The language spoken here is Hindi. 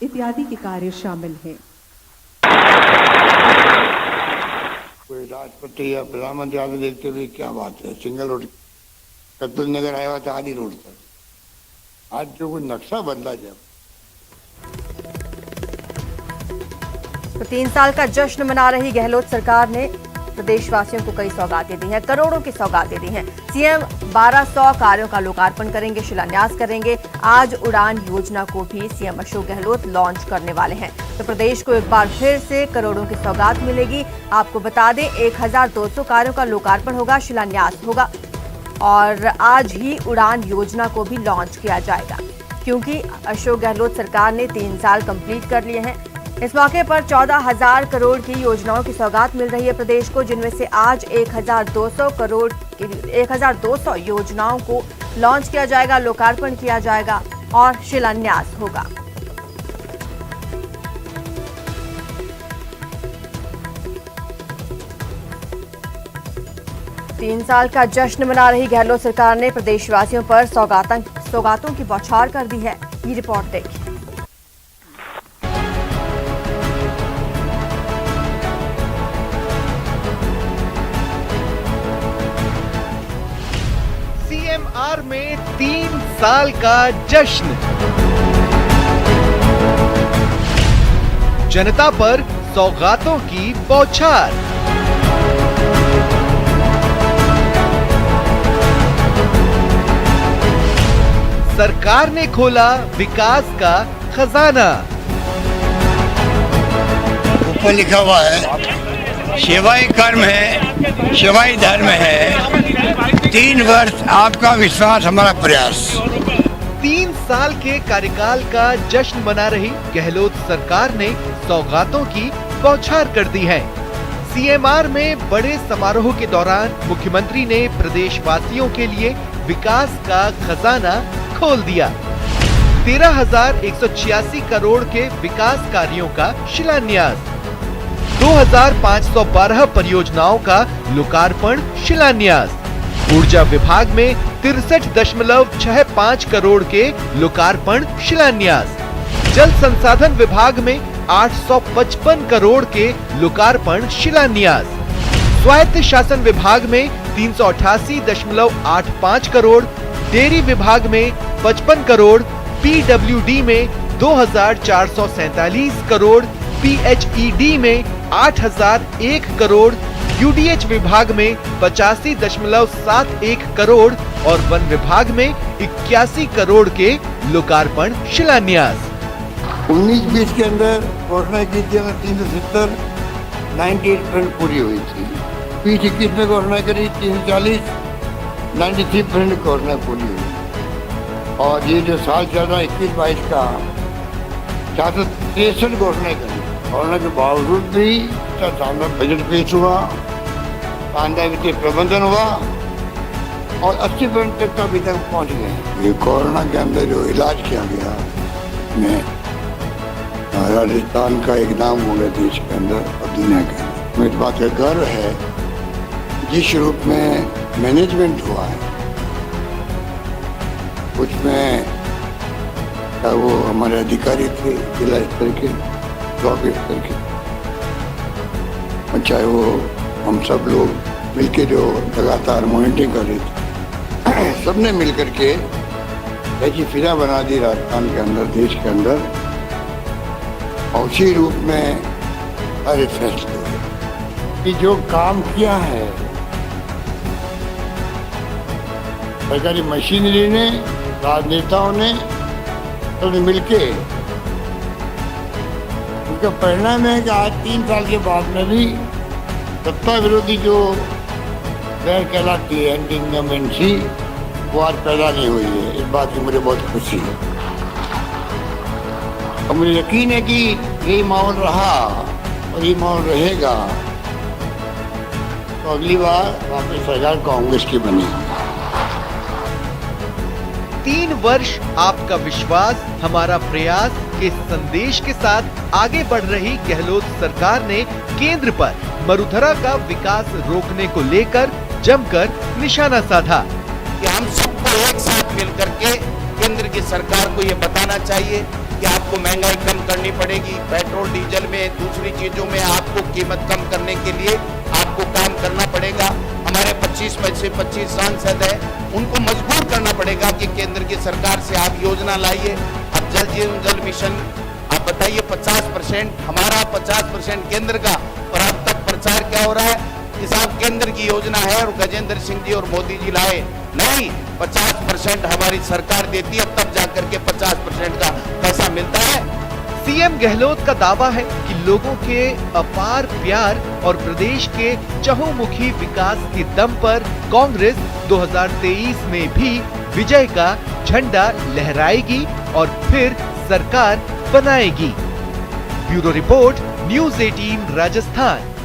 इत्यादि के कार्य शामिल हैं। कोई राष्ट्रपति या प्रधानमंत्री आगे देखते हुए क्या बात है, सिंगल रोड कत्ल नगर आया हुआ था आधी रोड पर। आज जो कुछ नक्शा बदला जब तो 3 साल का जश्न मना रही गहलोत सरकार ने प्रदेशवासियों को कई सौगातें दी हैं, करोड़ों की सौगातें दी हैं। सीएम 1200 कार्यों का लोकार्पण करेंगे, शिलान्यास करेंगे। आज उड़ान योजना को भी सीएम अशोक गहलोत लॉन्च करने वाले हैं। तो प्रदेश को एक बार फिर से करोड़ों की सौगात मिलेगी। आपको बता दें 1200 कार्यों का लोकार्पण होगा, शिलान्यास होगा और आज ही उड़ान योजना को भी लॉन्च किया जाएगा, क्योंकि अशोक गहलोत सरकार ने 3 साल कंप्लीट कर लिए हैं। इस मौके पर 14,000 करोड़ की योजनाओं की सौगात मिल रही है प्रदेश को, जिनमें से आज 1,200 योजनाओं को लॉन्च किया जाएगा, लोकार्पण किया जाएगा और शिलान्यास होगा। तीन साल का जश्न मना रही गहलोत सरकार ने प्रदेशवासियों पर सौगातों की बौछार कर दी है। ये रिपोर्ट देखिए। CMR में 3 साल का जश्न, जनता पर सौगातों की बौछार। सरकार ने खोला विकास का खजाना। ऊपर लिखा हुआ है सेवाई कर्म है, सेवाई धर्म है, 3 वर्ष आपका विश्वास हमारा प्रयास। 3 साल के कार्यकाल का जश्न मना रही गहलोत सरकार ने सौगातों की बौछार कर दी है। CMR में बड़े समारोह के दौरान मुख्यमंत्री ने प्रदेशवासियों के लिए विकास का खजाना खोल दिया। 13,186 करोड़ के विकास कार्यों का शिलान्यास, 2,512 परियोजनाओं का लोकार्पण शिलान्यास, ऊर्जा विभाग में 63.65 करोड़ के लोकार्पण शिलान्यास, जल संसाधन विभाग में 855 करोड़ के लोकार्पण शिलान्यास, स्वायत्त शासन विभाग में 388.85 करोड़, डेयरी विभाग में 55 करोड़, PWD में 2,447 करोड़, PHED में 8,001 करोड़, UDH विभाग में 85.71 करोड़ और वन विभाग में 81 करोड़ के लोकार्पण शिलान्यास। 19-20 के अंदर घोषणा की थी 370, 98% पूरी हुई थी। 20-21 में घोषणा करी 340, 93% घोषणा पूरी हुई। और ये जो साल चल रहा है 21-22 का 463 घोषणाएं करी। घोषणा के बावजूद भी शानदार बजट पेश हुआ, शानदार वित्तीय प्रबंधन हुआ और 80% तक अभी तक पहुंच गए। ये कोरोना के अंदर जो इलाज किया गया में राजस्थान का एक नाम हो गया देश के अंदर और दुनिया के अंदर। मेरी बात का गर्व है जिस रूप में मैनेजमेंट हुआ है, उसमें वो हमारे अधिकारी थे जिला स्तर के, ब्लॉक स्तर के, चाहे वो हम सब लोग मिलके जो लगातार मॉनिटरिंग कर रहे थे, सबने मिलकर के ऐसी फिजा बना दी राजस्थान के अंदर, देश के अंदर, और उसी रूप में सारे फैसले हुए कि जो काम किया है सरकारी मशीनरी ने, राजनेताओं ने, सबने मिलके, उसका परिणाम है कि आज 3 साल के बाद में भी सत्ता विरोधी जो लहर कहलाती है एंटी इनकम्बेंसी, वो आज पैदा नहीं हुई है। इस बात की मुझे बहुत खुशी है और मुझे यकीन है कि यही माहौल रहा और ये माहौल रहेगा तो अगली बार वापस सरकार कांग्रेस की बनेगी। 3 वर्ष आपका विश्वास हमारा प्रयास के संदेश के साथ आगे बढ़ रही गहलोत सरकार ने केंद्र पर मरुधरा का विकास रोकने को लेकर जमकर निशाना साधा कि हम सबको एक साथ मिलकर के केंद्र की सरकार को ये बताना चाहिए कि आपको महंगाई कम करनी पड़ेगी, पेट्रोल डीजल में, दूसरी चीजों में आपको कीमत कम करने के लिए आपको काम करना पड़ेगा। हमारे 25 में से 25 सांसद हैं, उनको मजबूर करना पड़ेगा कि केंद्र की सरकार से आप योजना लाइए। अब जल जीवन जल मिशन आप बताइए 50% हमारा, 50% केंद्र का, और अब तक प्रचार क्या हो रहा है कि साहब केंद्र की योजना है और गजेंद्र सिंह जी और मोदी जी लाए। नहीं, 50% हमारी सरकार देती है, तब जाकर के 50% का पैसा मिलता है। सीएम गहलोत का दावा है कि लोगों के अपार प्यार और प्रदेश के चहुमुखी विकास के दम पर कांग्रेस 2023 में भी विजय का झंडा लहराएगी और फिर सरकार बनाएगी। Bureau report, news 18 Rajasthan.